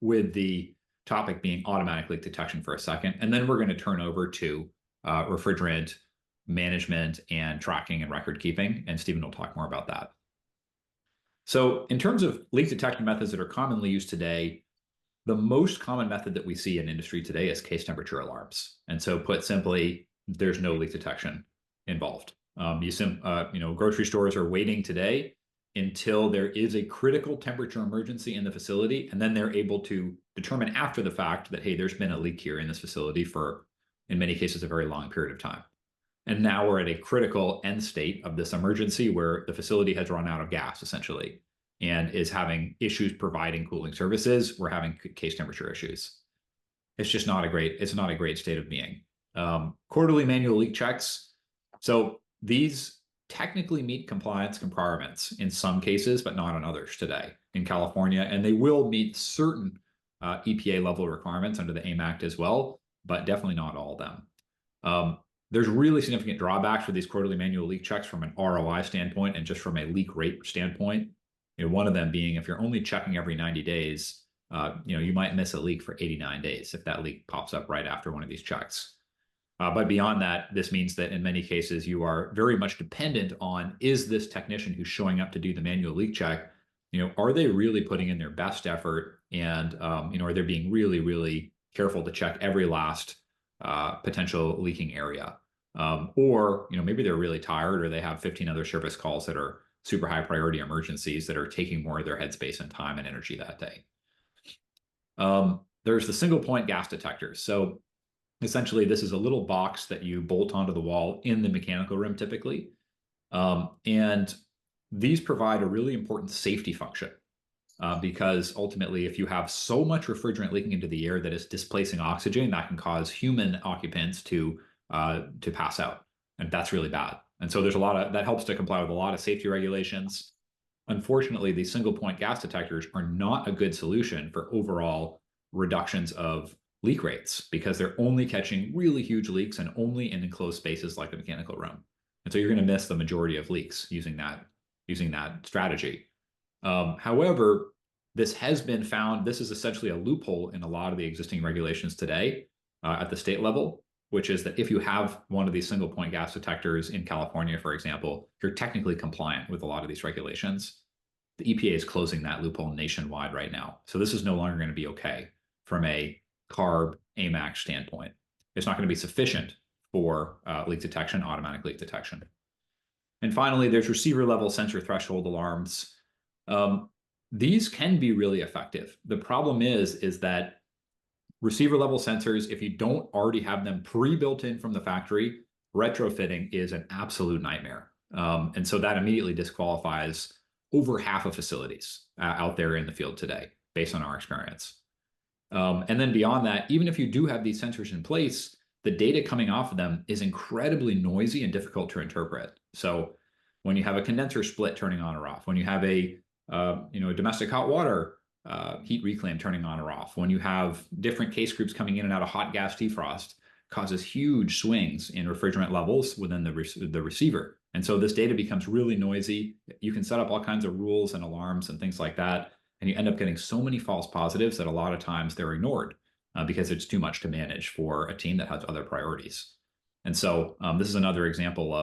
with the topic being automatic leak detection for a second, and then we're going to turn over to refrigerant management and tracking and record keeping, and Stephen will talk more about that. So in terms of leak detection methods that are commonly used today, the most common method that we see in industry today is case temperature alarms. And so put simply, there's no leak detection involved. Grocery stores are waiting today until there is a critical temperature emergency in the facility, and then they're able to determine after the fact that, hey, there's been a leak here in this facility for, in many cases, a very long period of time. And now we're at a critical end state of this emergency where the facility has run out of gas, essentially, and is having issues providing cooling services. We're having case temperature issues. It's just not a great state of being. Quarterly manual leak checks. So these technically meet compliance requirements in some cases, but not in others today in California. And they will meet certain EPA level requirements under the AIM Act as well, but definitely not all of them. There's really significant drawbacks for these quarterly manual leak checks from an ROI standpoint and just from a leak rate standpoint. One of them being if you're only checking every 90 days, you might miss a leak for 89 days if that leak pops up right after one of these checks. But beyond that, this means that in many cases, you are very much dependent on, is this technician who's showing up to do the manual leak check, are they really putting in their best effort? And, are they being really, really careful to check every last potential leaking area? Or maybe they're really tired, or they have 15 other service calls that are super high priority emergencies that are taking more of their headspace and time and energy that day. There's the single point gas detectors. So essentially, this is a little box that you bolt onto the wall in the mechanical room typically. And these provide a really important safety function because ultimately, if you have so much refrigerant leaking into the air that is displacing oxygen, that can cause human occupants to pass out. And that's really bad. And so there's that helps to comply with a lot of safety regulations. Unfortunately, these single point gas detectors are not a good solution for overall reductions of leak rates because they're only catching really huge leaks and only in enclosed spaces like the mechanical room. And so you're going to miss the majority of leaks using that strategy. However, this has been found, this is essentially a loophole in a lot of the existing regulations today at the state level, which is that if you have one of these single point gas detectors in California, for example, you're technically compliant with a lot of these regulations. The EPA is closing that loophole nationwide right now. So this is no longer going to be okay from a CARB AIM Act standpoint. It's not going to be sufficient for leak detection, automatic leak detection. And finally, there's receiver level sensor threshold alarms. These can be really effective. The problem is that receiver level sensors, if you don't already have them pre-built in from the factory, retrofitting is an absolute nightmare. And so that immediately disqualifies over half of facilities out there in the field today, based on our experience. And then beyond that, even if you do have these sensors in place, the data coming off of them is incredibly noisy and difficult to interpret. So when you have a condenser split turning on or off, when you have a domestic hot water heat reclaim turning on or off, when you have different case groups coming in and out of hot gas defrost, causes huge swings in refrigerant levels within the receiver. And so this data becomes really noisy. You can set up all kinds of rules and alarms and things like that. And you end up getting so many false positives that a lot of times they're ignored because it's too much to manage for a team that has other priorities. And so this is another example